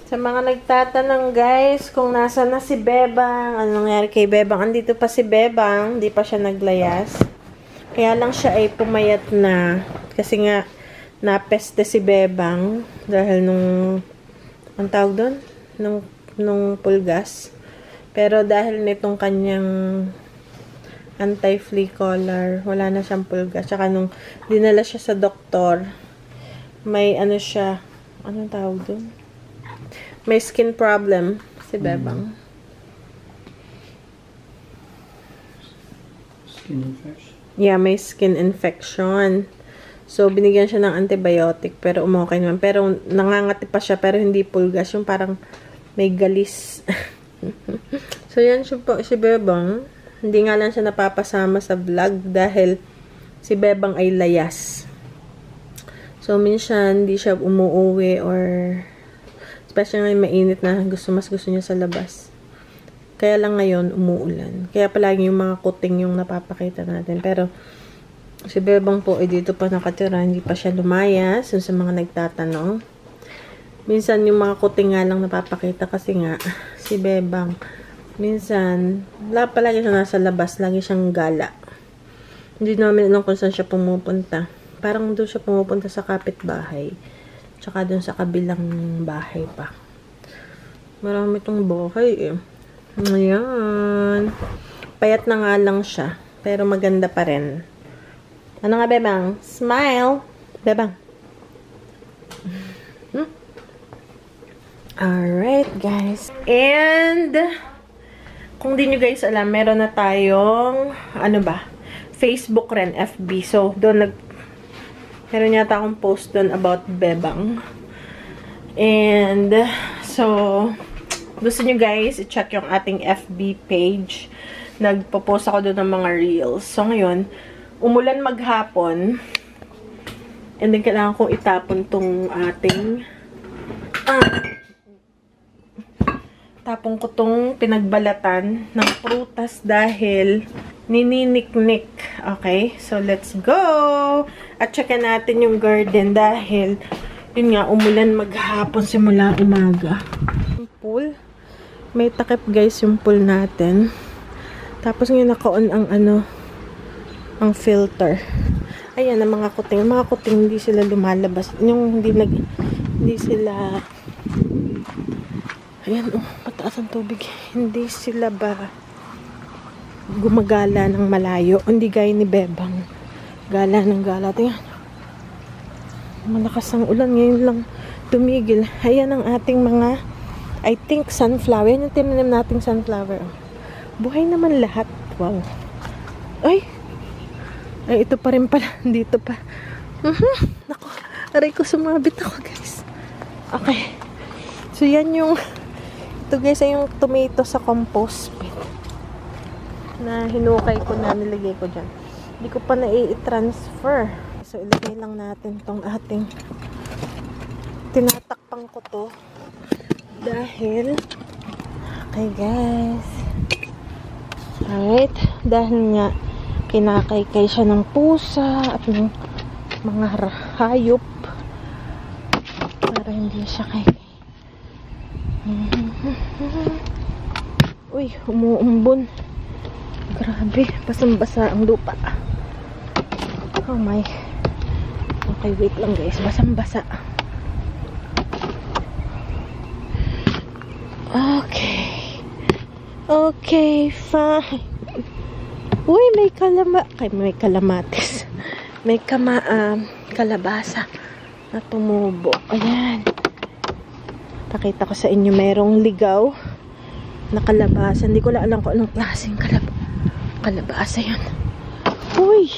Sa mga nagtatanong guys, kung nasa na si Bebang, ano nangyari kay Bebang? Andito pa si Bebang, hindi pa siya naglayas. Kaya lang siya ay pumayat na. Kasi nga, napeste si Bebang dahil ang tawag doon? Nung pulgas. Pero dahil nitong kanyang anti-flea collar, wala na siyang pulgas. Tsaka nung dinala siya sa doktor, may ano siya, anong tawag doon? May skin problem si Bebang. Skin infection? Yeah, may skin infection. So, binigyan siya ng antibiotic, pero umokay naman. Pero, nangangati pa siya, pero hindi pulgas. Yung parang may galis. So, yan siya po, si Bebang. Hindi nga lang siya napapasama sa vlog dahil si Bebang ay layas. So, minsan, hindi siya umuuwi or especially mainit na mas gusto niya sa labas. Kaya lang ngayon, umuulan. Kaya palagi yung mga kuting yung napapakita natin. Pero, si Bebang po ay dito pa nakatira. Hindi pa siya lumayas. Sa mga nagtatanong. Minsan, yung mga kuting nga lang napapakita kasi nga, si Bebang, minsan, palagi siya nasa labas. Lagi siyang gala. Hindi namin alam kung saan siya pumupunta. Parang doon siya pumupunta sa kapitbahay. Tsaka dun sa kabilang bahay pa. Marami itong bahay eh. Ayan. Payat na nga lang siya. Pero maganda pa rin. Ano nga, Bebang? Smile! Bebang. Alright, guys. And, kung di nyo guys alam, meron na tayong, ano ba? Facebook rin, FB. So, doon meron yata akong post doon about Bebang. And, so, gusto nyo guys, i-check yung ating FB page. Nagpo-post ako doon ng mga reels. So, ngayon, umulan maghapon. And then, kailangan kong itapon tong ating, tapon ko tong pinagbalatan ng prutas dahil nininiknik. Okay? So, let's go! At checkin natin yung garden dahil, yun nga, umulan maghapon simula umaga. Yung pool. May takip guys yung pool natin. Tapos ngayon naka-on ang ang filter. Ayan, ang mga kuting. Ang mga kuting hindi sila lumalabas. Yung hindi sila, ayan, mataas ang tubig. Hindi sila ba gumagala ng malayo. Hindi gaya ni Bebang. Gala ng gala. Tingnan. Malakas ang ulan. Ngayon lang tumigil. Ayan ang ating mga, I think, sunflower. Yan yung tinanim nating sunflower. Buhay naman lahat. Wow. Ay, ito pa rin pala. Dito pa. Naku, aray ko, sumabit ako, guys. Okay. So, yan yung, ito guys, ay yung tomato sa compost pit. Na hinukay ko na, nilagay ko dyan. Hindi ko pa na-i-transfer. So, ilagay lang natin tong ating tinatakpang ko to. Dahil, okay guys. Alright. Dahil nga, kinakaykay siya ng pusa at ng mga hayop. Para hindi siya kaykay. Uy, umuumbon. Grabe, basang-basa ang lupa. Oh my. Okay, wait lang guys. Basang-basa. Okay. Okay, fine. Uy, may kalamatis. May kalabasa na tumubo. Ayan. Pakita ko sa inyo, merong ligaw na kalabasa. Hindi ko lang alam kung anong klaseng kalabasa yan. Uy!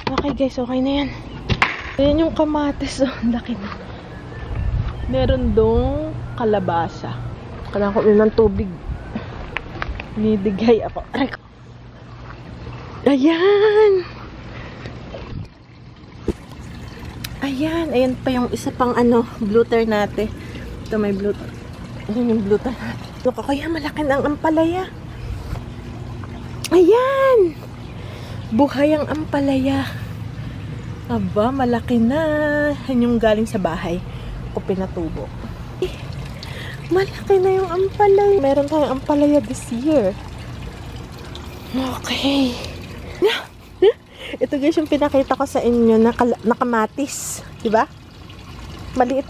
Okay guys, okay na yan. Ayan yung kamatis. Oh, laki na. Meron dong kalabasa. Kailangan ko ng tubig. Nidigay ako. Aray ko. Ayan! Ayan. Ayan pa yung isa pang bluter natin. Ito may bluter. Ayan yung bluter natin. Ito kaya malaki na ang ampalaya. Ayan! Buhay ang ampalaya. Aba, malaki na. Yan yung galing sa bahay ko pinatubo. Malaki na yung ampalaya. Meron tayong ampalaya this year. Okay. Ito guys yung pinakita ko sa inyo na kamatis. Diba? Maliit.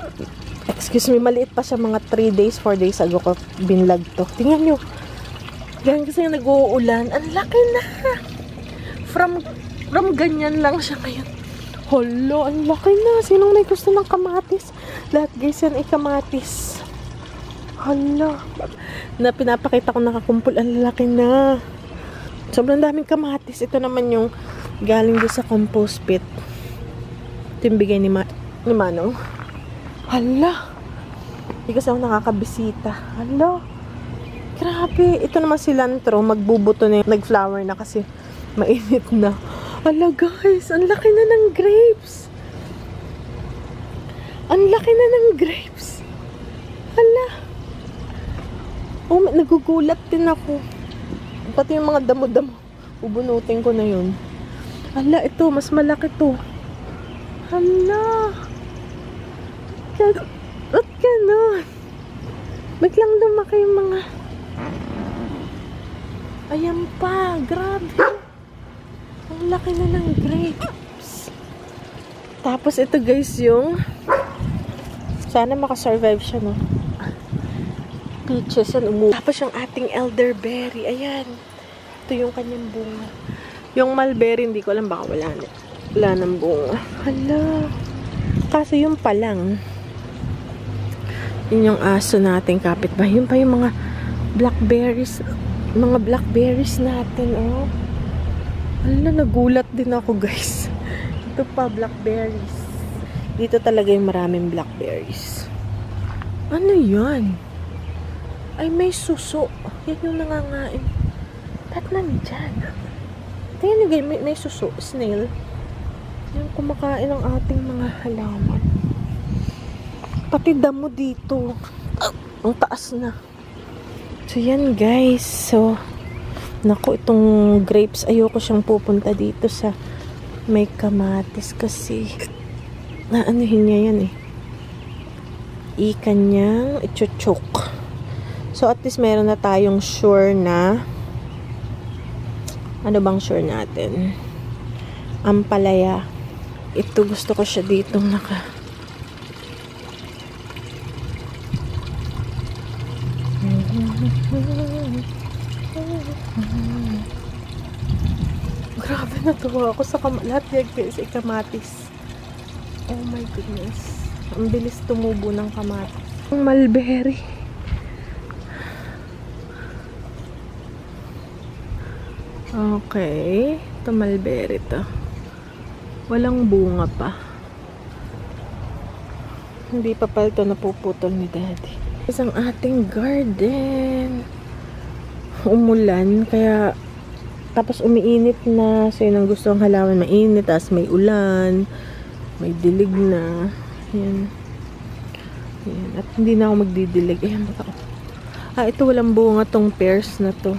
Excuse me, maliit pa siya mga 3 days, 4 days ago ko binlag to. Tingnan nyo. Ganyan kasi nag-uulan. Ang laki na. From ganyan lang siya ngayon. Holo, ang laki na. Sinong may gusto ng kamatis? Lahat guys yan ay kamatis. Hala. Na pinapakita ko nakakumpul. Ang laki na. Sobrang daming kamatis. Ito naman yung galing doon sa compost pit. Ito yung bigay ni Manong. Hala. Hindi kasi ako nakakabisita. Hala. Grabe. Ito naman cilantro. Magbubuto na yung nag-flower na kasi mainit na. Hala guys. Ang laki na ng grapes. Ang laki na ng grapes. Hala. Oh, nagugulat din ako. Pati yung mga damo-damo. Ubunutin ko na yun. Hala, ito. Mas malaki to. Hala. Ba't ganon? Biglang lumaki yung mga... Ayan pa. Grabe. Ang laki na ng grapes. Tapos ito guys yung... Sana makasurvive siya, no? Peaches yan umu. Tapos yung ating elderberry. Ayan. Ito yung kanyang bunga. Yung mulberry, hindi ko alam. Baka wala ng bunga. Hala. Kaso yung pa lang. Yun yung aso natin kapitbahay. Yun pa yung mga blackberries. Mga blackberries natin, oh. Hala, nagulat din ako, guys. Ito pa, blackberries. Dito talaga yung maraming blackberries. Ano yan? Ay, may suso. Yan yung nangangain. Ba't nandyan? Tingnan nyo guys, may suso. Snail. Yung kumakain ng ating mga halaman. Pati damo dito. Ang taas na. So, yan guys. So, naku, itong grapes, ayoko siyang pupunta dito sa may kamatis kasi naanuhin niya yan eh. Ikan niyang ichuchok. So, at least meron na tayong sure na ano bang sure natin? Ampalaya. Ito gusto ko siya ditong Grabe, natuwa ako sa lahat yan guys ay kamatis. Oh my goodness. Ang bilis tumubo ng kamatis. Ang mulberry. Okay. Ito mulberry to. Walang bunga pa. Hindi pa pala ito napuputol ni Daddy. Isang ating garden. Umulan. Kaya tapos umiinit na. So yun ang gusto ng halaman. Mainit. Tapos may ulan. May dilig na. Yan. Yan. At hindi na ako magdidilig. Ayan ba? Ito walang bunga tong pears na to.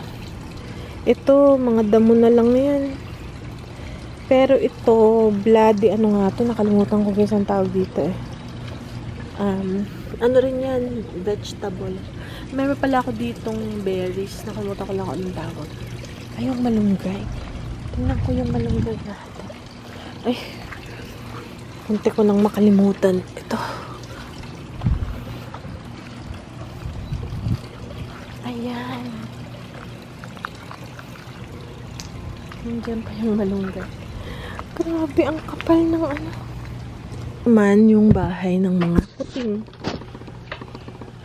Ito, mga damo na lang yan. Pero ito, bloody, ano nga to, nakalimutan ko guys ang tawag dito eh. Ano rin yan, vegetable. Meron pala ako ditong berries, nakalimutan ko lang kung anong tawag. Ay, yung malunggay. Tingnan ko yung malunggay natin. Ay, kunti ko nang makalimutan. Ito. Ayan. Nandiyan pa yung malunggay. Grabe, ang kapal ng ano. Man, yung bahay ng mga kuting.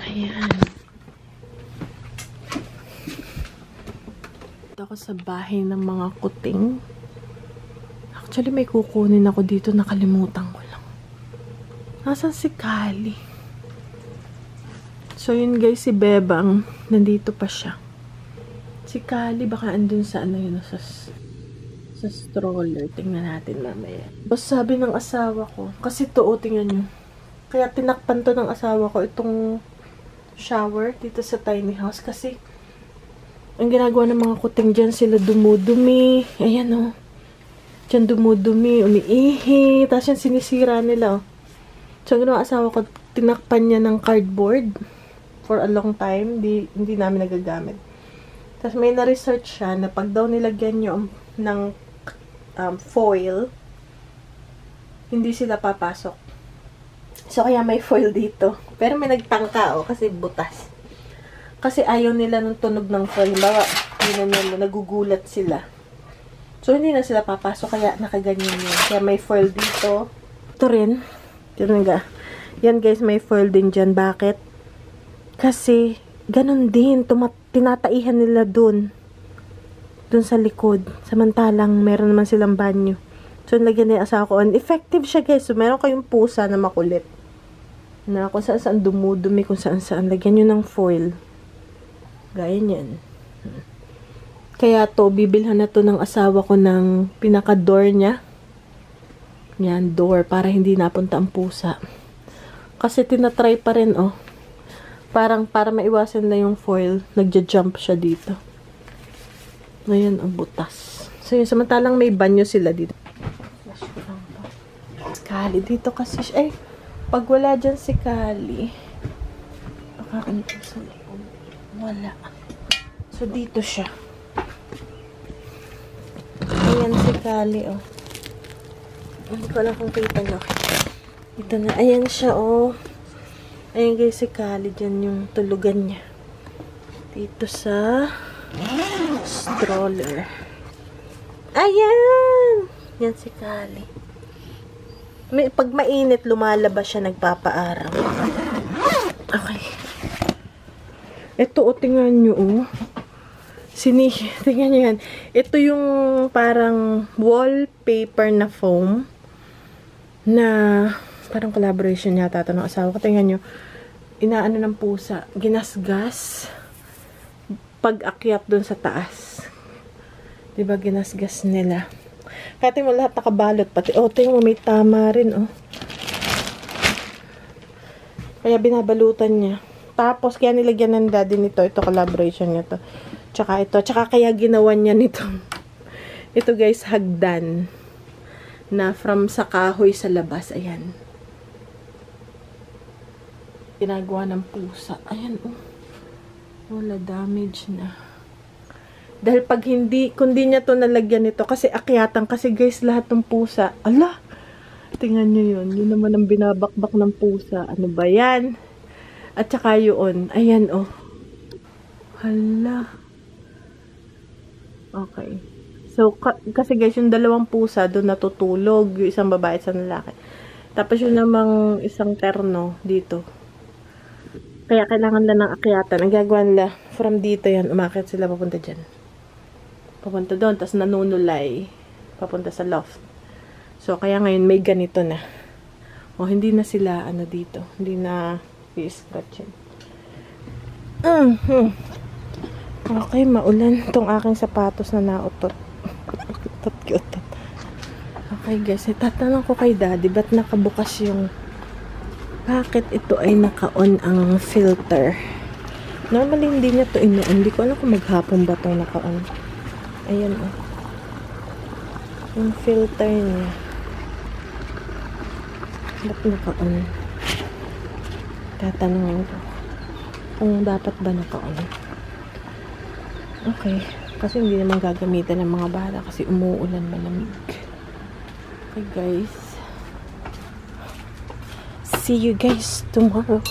Ayan. Ito ako sa bahay ng mga kuting. Actually, may kukunin ako dito. Nakalimutan ko lang. Nasaan si Kali? So, yun guys, si Bebang. Nandito pa siya. Si Kali, baka andun sa ano yun, sa stroller. Tingnan natin mamaya. Tapos sabi ng asawa ko, kasi to, tingnan nyo. Kaya tinakpan to ng asawa ko itong shower dito sa tiny house. Kasi, ang ginagawa ng mga kuting dyan, sila dumudumi. Ayan o. Dyan dumudumi, umiihi. Tapos yan, sinisira nila o. So, ang ginawa asawa ko, tinakpan niya ng cardboard. for a long time. Hindi namin nagagamit. Tapos may na-research siya na pag daw nilagyan nyo ng foil, hindi sila papasok. So, kaya may foil dito. Pero may nagtangka, kasi butas. Kasi ayaw nila ng tunog ng foil. Bawa, nagugulat sila. So, hindi na sila papasok, kaya nakaganyan yun. Kaya may foil dito. Ito rin. Yan guys, may foil din dyan. Bakit? Kasi, ganun din. Tinataihan nila dun sa likod. Samantalang, meron naman silang banyo. So, lagyan na yung asawa ko. Effective siya guys. So, meron kayong pusa na makulit. Na kung saan dumudumi, kung saan. Lagyan nyo ng foil. Gaya niyan. Kaya to, bibilhan na to ng asawa ko ng pinaka-door niya. Yan, door. Para hindi napunta ang pusa. Kasi tinatry pa rin, Parang para maiwasan na yung foil, nagja-jump siya dito. Ngayon, ang butas. So, yun, samantalang may banyo sila dito. Flash ko lang ba? Kali, dito kasi siya. Pag wala dyan si Kali, baka dito sa likod. Wala. So, dito siya. Ayan si Kali, Hindi ko alam kung kita nyo. Ito na. Ayan siya, Ayan guys, si Kali. Dyan yung tulugan niya. Dito sa stroller. Ayan! Yan si Kali. Pag mainit, lumalabas siya, nagpapaaraw. Okay. Ito, tingnan nyo, tingnan nyo yan. Ito yung parang wallpaper na foam na parang collaboration yata ito ng asawa ko. Tingnan nyo, inaano ng pusa, ginasgas pag akyat dun sa taas. Diba, ginasgas nila. Kaya tingnan mo, lahat nakabalot. Pati, tingnan mo, may tama rin, Kaya binabalutan niya. Tapos, kaya nilagyan ng daddy nito. Ito, collaboration niya to. Tsaka ito. Tsaka kaya ginawa niya nito. Ito, guys, hagdan. Na from sa kahoy sa labas. Ayan. Ginagawa ng pusa. Ayan, wala, damage na. Dahil pag kundi niya to nalagyan nito, kasi akyatan, kasi guys, lahat ng pusa, ala, tingnan nyo yun. Yun naman ang binabakbak ng pusa. Ano ba yan? At saka yun. Ayan, hala. Okay. So, kasi guys, yung dalawang pusa doon natutulog. Yung isang babae at isang lalaki. Tapos yun namang isang terno dito. Kaya kailangan lang ng akyatan. Ang gagawa nila, from dito yan, umakyat sila papunta dyan. Papunta doon, tapos nanunulay. Papunta sa loft. So, kaya ngayon may ganito na. Hindi na sila, dito. Hindi na i-scratch yan. Okay, maulan itong aking sapatos na nautot. Utot. Okay guys, tatanong ko kay daddy, ba't nakabukas yung, bakit ito ay naka-on ang filter? Normally hindi niya to ino-on. Hindi ko alam kung maghapon ba itong naka-on. Ayan, yung filter niya. Ba't naka-on? Tatanungin ko kung dapat ba naka-on. Okay. Kasi hindi naman gagamitan ng mga bata kasi umuulan, malamig. Okay guys. See you guys tomorrow.